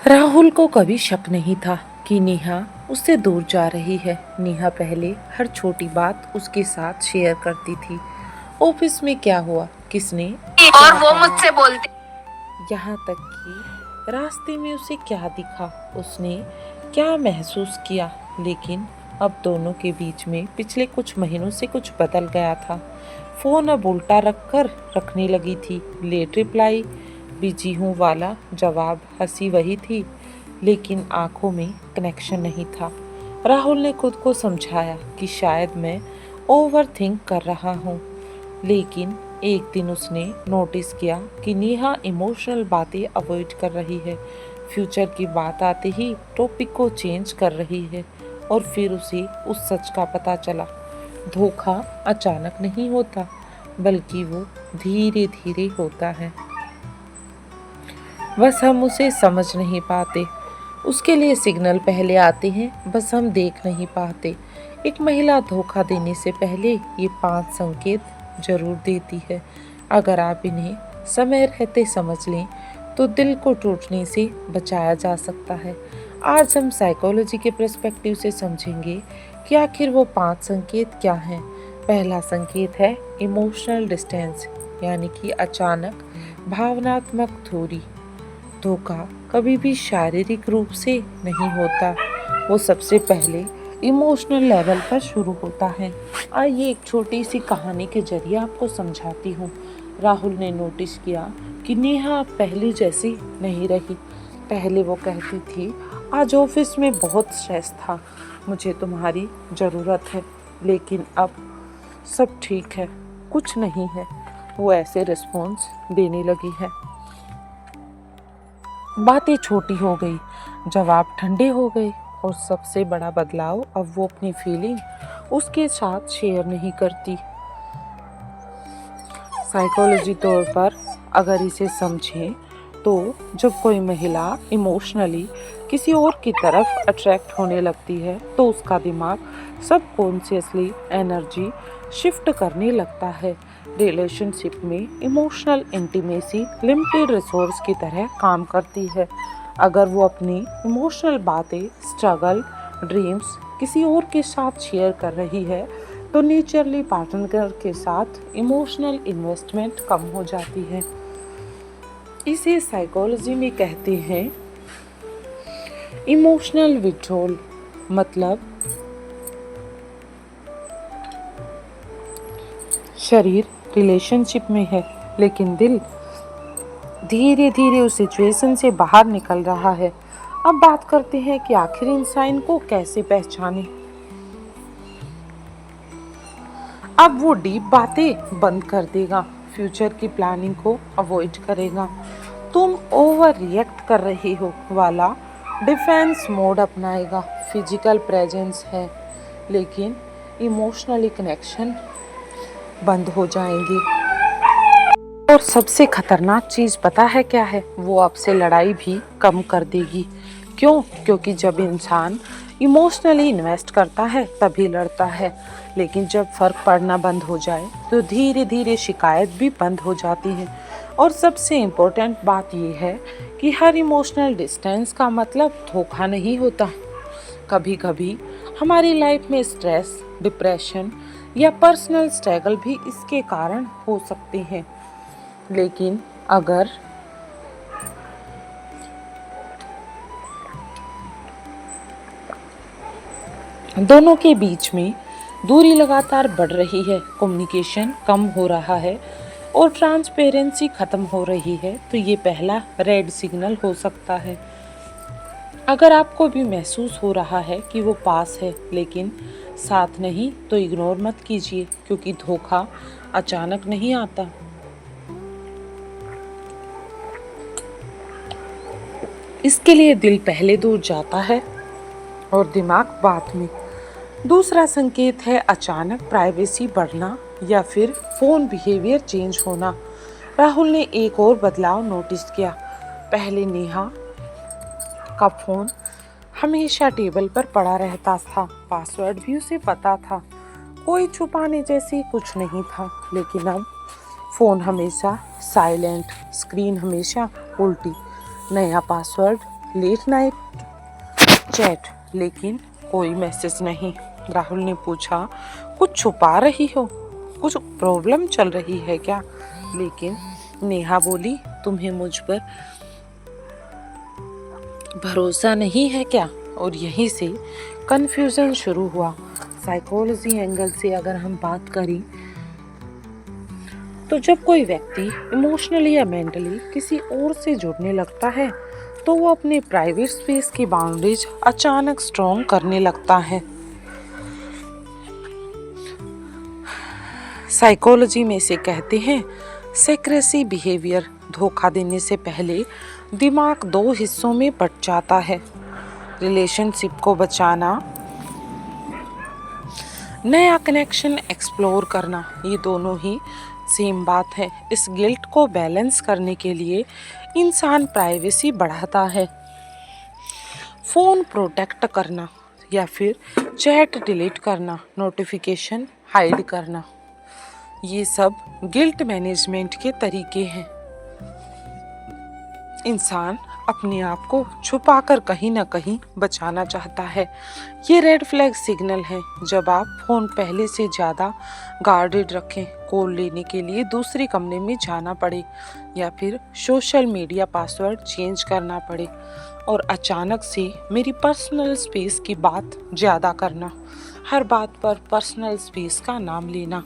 राहुल को कभी शक नहीं था कि नेहा उससे दूर जा रही है। नेहा पहले हर छोटी बात उसके साथ शेयर करती थी। ऑफिस में क्या हुआ, किसने और क्या वो कहा, मुझसे बोलती। यहाँ तक कि रास्ते में उसे क्या दिखा, उसने क्या महसूस किया। लेकिन अब दोनों के बीच में पिछले कुछ महीनों से कुछ बदल गया था। फोन अब उल्टा रखकर रखने लगी थी। लेट रिप्लाई, बिजी हूँ वाला जवाब, हंसी वही थी लेकिन आंखों में कनेक्शन नहीं था। राहुल ने खुद को समझाया कि शायद मैं ओवर थिंक कर रहा हूँ, लेकिन एक दिन उसने नोटिस किया कि नेहा इमोशनल बातें अवॉइड कर रही है। फ्यूचर की बात आते ही टॉपिक को चेंज कर रही है। और फिर उसे उस सच का पता चला, धोखा अचानक नहीं होता बल्कि वो धीरे धीरे होता है। बस हम उसे समझ नहीं पाते। उसके लिए सिग्नल पहले आते हैं, बस हम देख नहीं पाते। एक महिला धोखा देने से पहले ये 5 संकेत जरूर देती है। अगर आप इन्हें समय रहते समझ लें तो दिल को टूटने से बचाया जा सकता है। आज हम साइकोलॉजी के पर्सपेक्टिव से समझेंगे कि आखिर वो 5 संकेत क्या हैं। पहला संकेत है इमोशनल डिस्टेंस, यानी कि अचानक भावनात्मक दूरी। धोखा कभी भी शारीरिक रूप से नहीं होता, वो सबसे पहले इमोशनल लेवल पर शुरू होता है। आइए एक छोटी सी कहानी के जरिए आपको समझाती हूँ। राहुल ने नोटिस किया कि नेहा अब पहली जैसी नहीं रही। पहले वो कहती थी, आज ऑफिस में बहुत स्ट्रेस था, मुझे तुम्हारी ज़रूरत है। लेकिन अब सब ठीक है, कुछ नहीं है, वो ऐसे रिस्पॉन्स देने लगी है। बातें छोटी हो गई, जवाब ठंडे हो गए और सबसे बड़ा बदलाव, अब वो अपनी फीलिंग उसके साथ शेयर नहीं करती। साइकोलॉजी तौर पर अगर इसे समझें तो जब कोई महिला इमोशनली किसी और की तरफ अट्रैक्ट होने लगती है तो उसका दिमाग सबकॉन्शियसली एनर्जी शिफ्ट करने लगता है। रिलेशनशिप में इमोशनल इंटीमेसी लिमिटेड रिसोर्स की तरह काम करती है। अगर वो अपनी इमोशनल बातें, स्ट्रगल, ड्रीम्स किसी और के साथ शेयर कर रही है तो नेचुरली पार्टनर के साथ इमोशनल इन्वेस्टमेंट कम हो जाती है। इसे साइकोलॉजी में कहते हैं इमोशनल विड्रॉल। मतलब शरीर रिलेशनशिप में है लेकिन दिल धीरे धीरे उस सिचुएशन से बाहर निकल रहा है। अब बात करते हैं कि आखिर इन साइन को कैसे पहचानें। अब वो डीप बातें बंद कर देगा, फ्यूचर की प्लानिंग को अवॉइड करेगा। तुम ओवर रिएक्ट कर रही हो वाला डिफेंस मोड अपनाएगा। फिजिकल प्रेजेंस है लेकिन इमोशनली कनेक्शन बंद हो जाएंगे। और सबसे खतरनाक चीज़ पता है क्या है? वो आपसे लड़ाई भी कम कर देगी। क्यों? क्योंकि जब इंसान इमोशनली इन्वेस्ट करता है तभी लड़ता है, लेकिन जब फर्क पड़ना बंद हो जाए तो धीरे धीरे शिकायत भी बंद हो जाती है। और सबसे इम्पोर्टेंट बात यह है कि हर इमोशनल डिस्टेंस का मतलब धोखा नहीं होता। कभी कभी हमारी लाइफ में स्ट्रेस, डिप्रेशन या पर्सनल स्ट्रगल भी इसके कारण हो सकते हैं। लेकिन अगर दोनों के बीच में दूरी लगातार बढ़ रही है, कम्युनिकेशन कम हो रहा है और ट्रांसपेरेंसी खत्म हो रही है तो ये पहला रेड सिग्नल हो सकता है। अगर आपको भी महसूस हो रहा है कि वो पास है लेकिन साथ नहीं तो इग्नोर मत कीजिए, क्योंकि धोखा अचानक नहीं आता। इसके लिए दिल पहले दूर जाता है और दिमाग बाद में। दूसरा संकेत है अचानक प्राइवेसी बढ़ना या फिर फोन बिहेवियर चेंज होना। राहुल ने एक और बदलाव नोटिस किया। पहले नेहा का फोन हमेशा टेबल पर पड़ा रहता था, पासवर्ड भी उसे पता था, कोई छुपाने जैसी कुछ नहीं था। लेकिन अब फोन हमेशा साइलेंट, स्क्रीन हमेशा उल्टी, नया पासवर्ड लेट नाइट चैट, लेकिन कोई मैसेज नहीं। राहुल ने पूछा, कुछ छुपा रही हो, कुछ प्रॉब्लम चल रही है क्या? लेकिन नेहा बोली, तुम्हें मुझ पर भरोसा नहीं है क्या? और यहीं से कंफ्यूजन शुरू हुआ। साइकोलॉजी एंगल से अगर हम बात करें तो जब कोई व्यक्ति इमोशनली या मेंटली किसी और से जुड़ने लगता है तो वो अपने प्राइवेट स्पेस की बाउंड्रीज अचानक स्ट्रॉन्ग करने लगता है। साइकोलॉजी में से कहते हैं सीक्रेसी बिहेवियर। धोखा देने से पहले दिमाग दो हिस्सों में बंट जाता है, रिलेशनशिप को बचाना, नया कनेक्शन एक्सप्लोर करना। ये दोनों ही सेम बात है। इस गिल्ट को बैलेंस करने के लिए इंसान प्राइवेसी बढ़ाता है, फ़ोन प्रोटेक्ट करना या फिर चैट डिलीट करना, नोटिफिकेशन हाइड करना। ये सब गिल्ट मैनेजमेंट के तरीके हैं। इंसान अपने आप को छुपाकर कहीं ना कहीं बचाना चाहता है। ये रेड फ्लैग सिग्नल है जब आप फ़ोन पहले से ज़्यादा गार्डेड रखें, कॉल लेने के लिए दूसरे कमरे में जाना पड़े या फिर सोशल मीडिया पासवर्ड चेंज करना पड़े और अचानक से मेरी पर्सनल स्पेस की बात ज़्यादा करना, हर बात पर पर्सनल स्पेस का नाम लेना।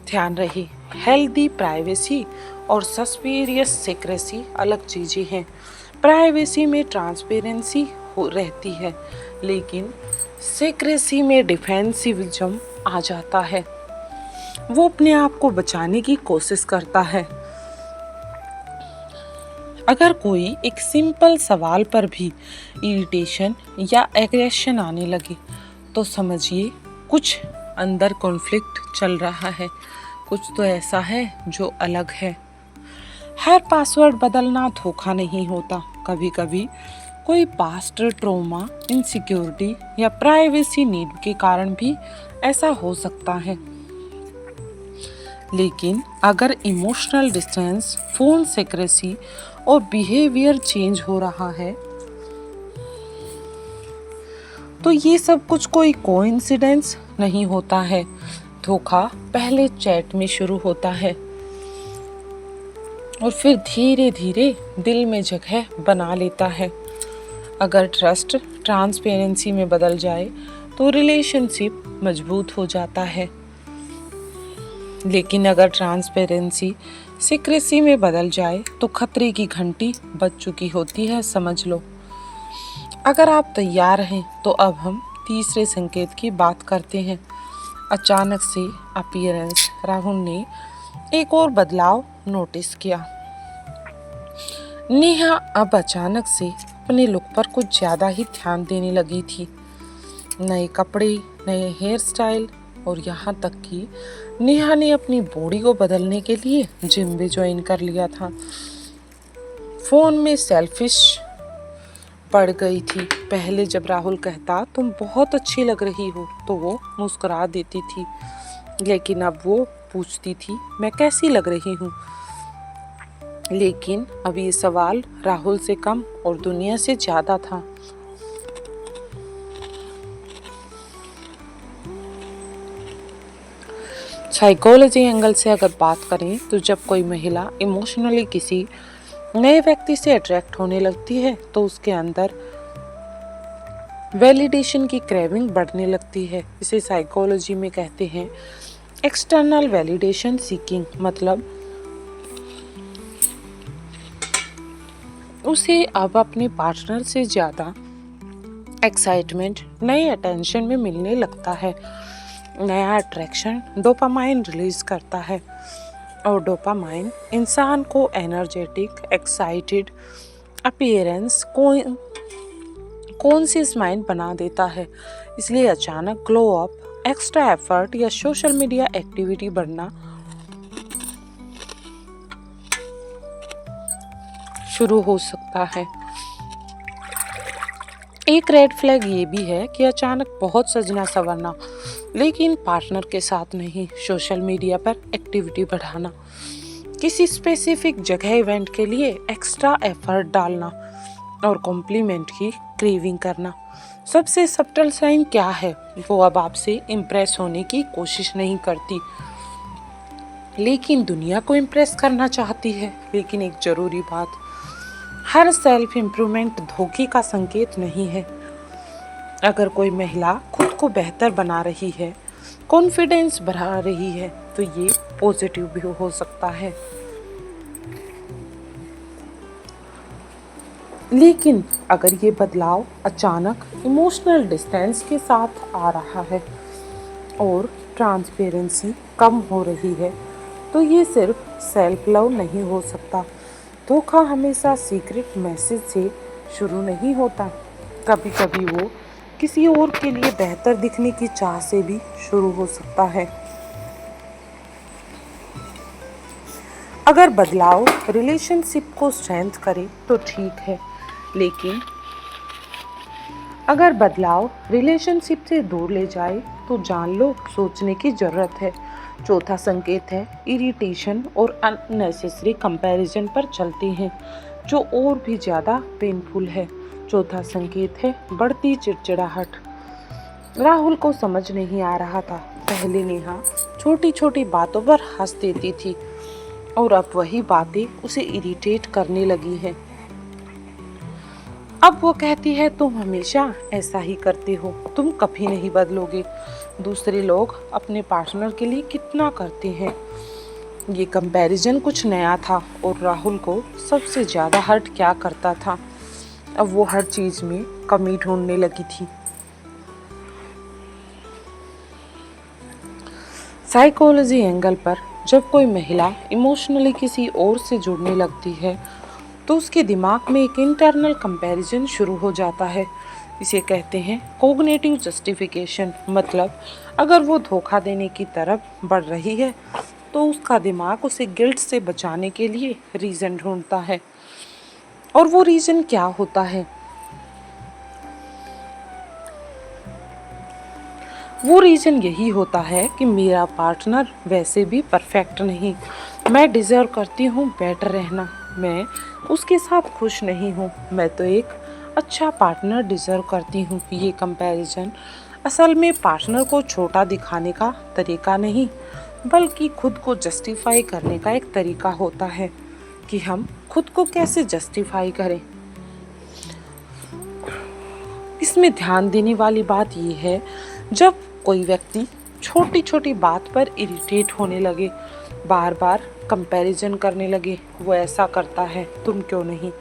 ध्यान रहे, हेल्दी प्राइवेसी और सस्पिरियस सीक्रेसी अलग चीज़ें हैं। प्राइवेसी में ट्रांसपेरेंसी हो रहती है, लेकिन सीक्रेसी में डिफेंसिविज्म आ जाता है। वो अपने आप को बचाने की कोशिश करता है। अगर कोई एक सिंपल सवाल पर भी इरिटेशन या एग्रेशन आने लगे तो समझिए कुछ अंदर कॉन्फ्लिक्ट चल रहा है, कुछ तो ऐसा है जो अलग है। हर पासवर्ड बदलना धोखा नहीं होता। कभी कभी कोई पास्ट ट्रॉमा, इनसिक्योरिटी या प्राइवेसी नीड के कारण भी ऐसा हो सकता है। लेकिन अगर इमोशनल डिस्टेंस, फोन सीक्रेसी और बिहेवियर चेंज हो रहा है तो ये सब कुछ कोई कोइंसिडेंस नहीं होता है। धोखा पहले चैट में शुरू होता है और फिर धीरे धीरे दिल में जगह बना लेता है। अगर ट्रस्ट ट्रांसपेरेंसी में बदल जाए तो रिलेशनशिप मजबूत हो जाता है, लेकिन अगर ट्रांसपेरेंसी सीक्रेसी में बदल जाए तो खतरे की घंटी बज चुकी होती है, समझ लो। अगर आप तैयार हैं तो अब हम तीसरे संकेत की बात करते हैं। अचानक से अपीयरेंस। राहुल ने एक और बदलाव नोटिस किया। नेहा अब अचानक से अपने लुक पर कुछ ज़्यादा ही ध्यान देने लगी थी। नए कपड़े, नए हेयर स्टाइल और यहाँ तक कि नेहा ने अपनी बॉडी को बदलने के लिए जिम भी ज्वाइन कर लिया था। फ़ोन में सेल्फिश पड़ गई थी। पहले जब राहुल कहता तुम बहुत अच्छी लग रही हो तो वो मुस्कुरा देती थी, लेकिन अब वो पूछती थी मैं कैसी लग रही हूँ। लेकिन अब ये सवाल राहुल से कम और दुनिया से ज़्यादा था। साइकोलॉजी एंगल से अगर बात करें तो जब कोई महिला इमोशनली किसी नए व्यक्ति से अट्रैक्ट होने लगती है तो उसके अंदर वैलिडेशन की क्रेविंग बढ़ने लगती है। इसे साइकोलॉजी में कहते हैं एक्सटर्नल वैलिडेशन सीकिंग। मतलब उसे अब अपने पार्टनर से ज़्यादा एक्साइटमेंट नए अटेंशन में मिलने लगता है। नया अट्रैक्शन डोपामाइन रिलीज करता है और डोपामाइन इंसान को energetic, excited, appearance conscious mind बना देता है। इसलिए अचानक ग्लो अप, एक्स्ट्रा एफर्ट या सोशल मीडिया एक्टिविटी बढ़ना शुरू हो सकता है। एक रेड फ्लैग ये भी है कि अचानक बहुत सजना संवरना, लेकिन पार्टनर के साथ नहीं। सोशल मीडिया पर एक्टिविटी बढ़ाना, किसी स्पेसिफिक जगह इवेंट के लिए एक्स्ट्रा एफर्ट डालना, और कॉम्प्लीमेंट की क्रेविंग करना। सबसे सब्टल साइन क्या है? वो अब आपसे इम्प्रेस होने की कोशिश नहीं करती, लेकिन दुनिया को इम्प्रेस करना चाहती है। लेकिन एक जरूरी बात, हर सेल्फ इम्प्रूवमेंट धोखे का संकेत नहीं है। अगर कोई महिला खुद को बेहतर बना रही है, कॉन्फिडेंस बढ़ा रही है, तो ये पॉजिटिव भी हो सकता है। लेकिन अगर ये बदलाव अचानक इमोशनल डिस्टेंस के साथ आ रहा है और ट्रांसपेरेंसी कम हो रही है, तो ये सिर्फ सेल्फ लव नहीं हो सकता। धोखा हमेशा सीक्रेट मैसेज से शुरू नहीं होता। कभी कभी वो किसी और के लिए बेहतर दिखने की चाह से भी शुरू हो सकता है। अगर बदलाव रिलेशनशिप को स्ट्रेंथ करे तो ठीक है, लेकिन अगर बदलाव रिलेशनशिप से दूर ले जाए तो जान लो, सोचने की जरूरत है। चौथा संकेत है इरिटेशन और अननेसेसरी कंपैरिजन पर चलते हैं, जो और भी ज़्यादा पेनफुल है। चौथा संकेत है बढ़ती चिड़चिड़ाहट। राहुल को समझ नहीं आ रहा था। पहले नेहा छोटी छोटी बातों पर हंस देती थी और अब वही बातें उसे इरिटेट करने लगी हैं। अब वो कहती है तुम हमेशा ऐसा ही करते हो, तुम कभी नहीं बदलोगे। दूसरे लोग अपने पार्टनर के लिए कितना करते हैं। ये कंपैरिजन कुछ नया था और राहुल को सबसे ज़्यादा हर्ट क्या करता था। अब वो हर चीज़ में कमी ढूंढने लगी थी। साइकोलॉजी एंगल पर जब कोई महिला इमोशनली किसी और से जुड़ने लगती है तो उसके दिमाग में एक इंटरनल कंपैरिजन शुरू हो जाता है। इसे कहते हैं कोग्निटिव जस्टिफिकेशन। मतलब अगर वो धोखा देने की तरफ बढ़ रही है तो उसका दिमाग उसे गिल्ट से बचाने के लिए रीज़न ढूंढता है। और वो रीज़न क्या होता है? वो रीज़न यही होता है कि मेरा पार्टनर वैसे भी परफेक्ट नहीं, मैं डिज़र्व करती हूँ बेटर रहना, मैं उसके साथ खुश नहीं हूँ, मैं तो एक अच्छा पार्टनर डिज़र्व करती हूँ। ये कंपैरिजन असल में पार्टनर को छोटा दिखाने का तरीका नहीं, बल्कि खुद को जस्टिफाई करने का एक तरीका होता है कि हम खुद को कैसे जस्टिफाई करें। इसमें ध्यान देने वाली बात यह है, जब कोई व्यक्ति छोटी छोटी बात पर इरिटेट होने लगे, बार बार कंपैरिजन करने लगे, वो ऐसा करता है तुम क्यों नहीं,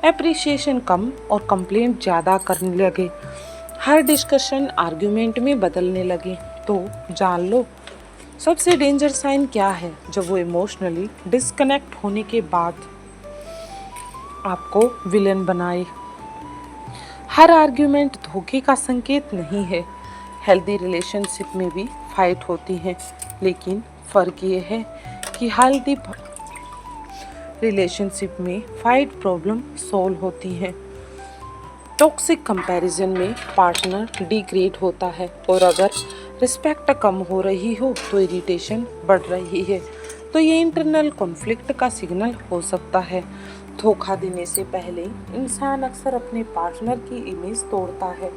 एप्रिसिएशन कम और कंप्लेंट ज़्यादा करने लगे, हर डिस्कशन आर्ग्यूमेंट में बदलने लगे, तो जान लो सबसे डेंजर साइन क्या है। जब वो इमोशनली डिस्कनेक्ट होने के बाद आपको विलन बनाए। हर आर्ग्यूमेंट धोखे का संकेत नहीं है। हेल्दी रिलेशनशिप में भी फाइट होती हैं, लेकिन फ़र्क ये है कि हेल्दी रिलेशनशिप में फाइट प्रॉब्लम सॉल्व होती है। टॉक्सिक कंपैरिजन में पार्टनर डिग्रेड होता है और अगर रिस्पेक्ट कम हो रही हो तो इरिटेशन बढ़ रही है, तो ये इंटरनल कॉन्फ्लिक्ट का सिग्नल हो सकता है। धोखा देने से पहले इंसान अक्सर अपने पार्टनर की इमेज तोड़ता है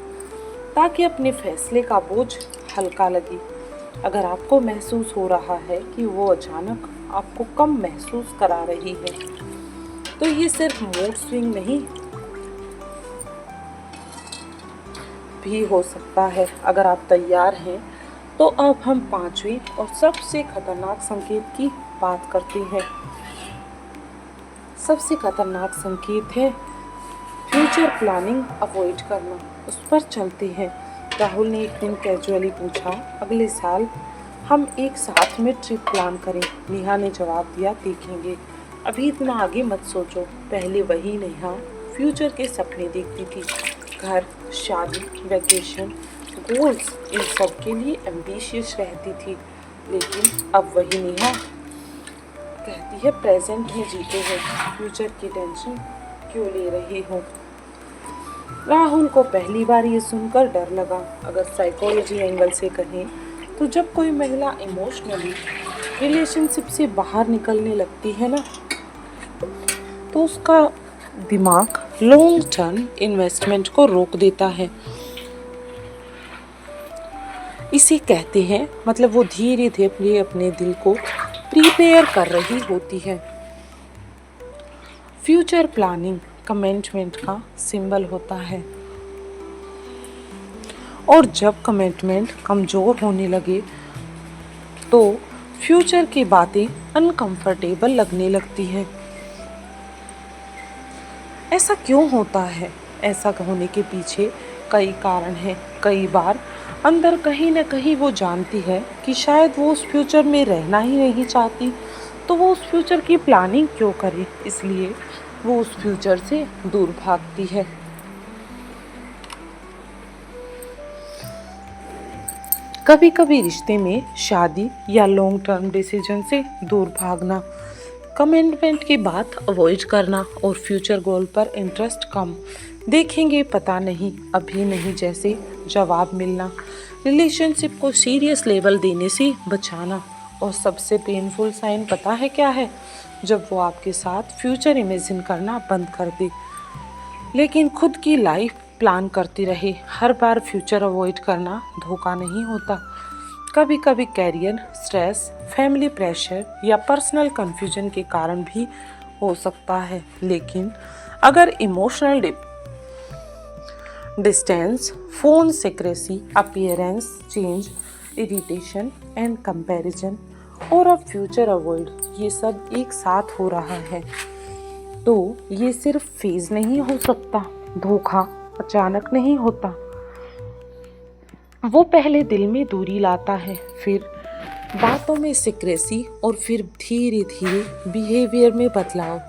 ताकि अपने फैसले का बोझ हल्का लगे। अगर आपको महसूस हो रहा है कि वो अचानक आपको कम महसूस करा रही है, तो ये सिर्फ मूड स्विंग नहीं भी हो सकता है। अगर आप तैयार हैं तो अब हम पांचवें और सबसे खतरनाक संकेत की बात करते हैं। सबसे खतरनाक संकेत है फ्यूचर प्लानिंग अवॉइड करना। उस पर चलते हैं। राहुल ने एक दिन कैजुअली पूछा, अगले साल हम एक साथ में ट्रिप प्लान करें। नेहा ने जवाब दिया, देखेंगे, अभी इतना आगे मत सोचो। पहले वही नेहा फ्यूचर के सपने देखती थी, घर, शादी, वैकेशन, गोल्स, इन सब के लिए एम्बिशियस रहती थी। लेकिन अब वही नेहा कहती है प्रेजेंट में जीते हो, फ्यूचर की टेंशन क्यों ले रहे हो। राहुल को पहली बार ये सुनकर डर लगा। अगर साइकोलॉजी एंगल से कहें तो जब कोई महिला इमोशनली रिलेशनशिप से बाहर निकलने लगती है ना, तो उसका दिमाग लॉन्ग टर्म इन्वेस्टमेंट को रोक देता है। इसे कहते हैं मतलब वो धीरे धीरे अपने दिल को प्रिपेयर कर रही होती है। फ्यूचर प्लानिंग कमिटमेंट का सिंबल होता है और जब कमिटमेंट कमज़ोर होने लगे तो फ्यूचर की बातें अनकंफर्टेबल लगने लगती हैं। ऐसा क्यों होता है? ऐसा होने के पीछे कई कारण हैं। कई बार अंदर कहीं ना कहीं वो जानती है कि शायद वो उस फ्यूचर में रहना ही नहीं चाहती, तो वो उस फ्यूचर की प्लानिंग क्यों करे, इसलिए वो उस फ्यूचर से दूर भागती है। कभी कभी रिश्ते में शादी या लॉन्ग टर्म डिसीजन से दूर भागना, कमिटमेंट की बात अवॉइड करना और फ्यूचर गोल पर इंटरेस्ट कम, देखेंगे पता नहीं अभी नहीं जैसे जवाब मिलना, रिलेशनशिप को सीरियस लेवल देने से बचाना। और सबसे पेनफुल साइन पता है क्या है? जब वो आपके साथ फ्यूचर इमेजिन करना बंद कर दे लेकिन खुद की लाइफ प्लान करती रहे। हर बार फ्यूचर अवॉइड करना धोखा नहीं होता। कभी कभी कैरियर स्ट्रेस, फैमिली प्रेशर या पर्सनल कंफ्यूजन के कारण भी हो सकता है। लेकिन अगर emotional distance, phone secrecy, appearance change, irritation and comparison और अब फ्यूचर अवॉइड, ये सब एक साथ हो रहा है तो ये सिर्फ फेज नहीं हो सकता। धोखा अचानक नहीं होता, वो पहले दिल में दूरी लाता है, फिर बातों में सिक्रेसी और फिर धीरे धीरे बिहेवियर में बदलाव।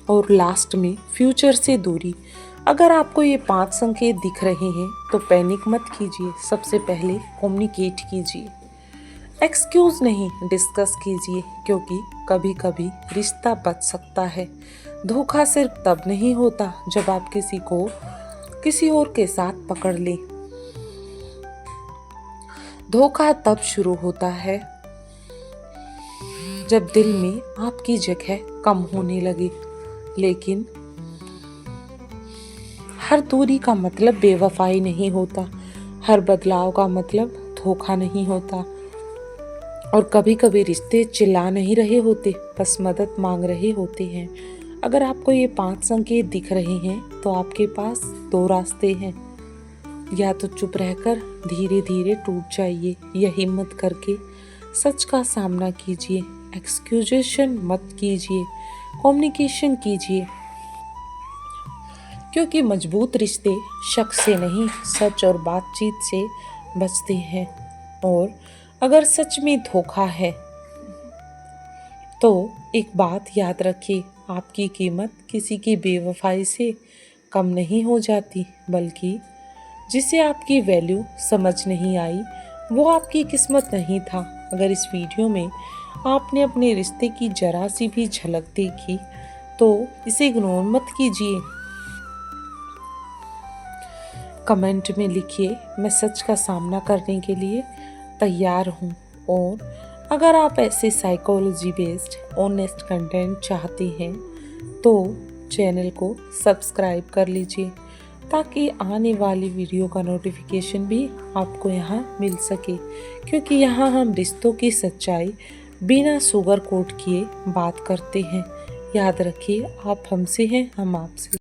और लास्ट में फ्यूचर से दूरी। अगर आपको ये 5 संकेत दिख रहे हैं तो पैनिक मत कीजिए। सबसे पहले कम्युनिकेट कीजिए, एक्सक्यूज नहीं डिस्कस कीजिए, क्योंकि कभी कभी रिश्ता बच सकता है। धोखा सिर्फ तब नहीं होता जब आप किसी को किसी और के साथ पकड़ लें। धोखा तब शुरू होता है जब दिल में आपकी जगह कम होने लगे। लेकिन हर दूरी का मतलब बेवफाई नहीं होता, हर बदलाव का मतलब धोखा नहीं होता। और कभी कभी रिश्ते चिल्ला नहीं रहे होते, बस मदद मांग रहे होते हैं। अगर आपको ये 5 संकेत दिख रहे हैं तो आपके पास 2 रास्ते हैं। या तो चुप रहकर धीरे धीरे टूट जाइए या हिम्मत करके सच का सामना कीजिए। एक्सक्यूजेशन मत कीजिए, कम्युनिकेशन कीजिए, क्योंकि मजबूत रिश्ते शक से नहीं सच और बातचीत से बचते हैं। और अगर सच में धोखा है तो एक बात याद रखिए, आपकी कीमत किसी की बेवफाई से कम नहीं हो जाती, बल्कि जिसे आपकी वैल्यू समझ नहीं आई वो आपकी किस्मत नहीं था। अगर इस वीडियो में आपने अपने रिश्ते की जरा सी भी झलक देखी तो इसे इग्नोर मत कीजिए। कमेंट में लिखिए, मैं सच का सामना करने के लिए तैयार हूँ। और अगर आप ऐसे साइकोलॉजी बेस्ड ऑनेस्ट कंटेंट चाहते हैं तो चैनल को सब्सक्राइब कर लीजिए, ताकि आने वाली वीडियो का नोटिफिकेशन भी आपको यहाँ मिल सके। क्योंकि यहाँ हम रिश्तों की सच्चाई बिना शुगर कोट किए बात करते हैं। याद रखिए, आप हमसे हैं, हम आपसे।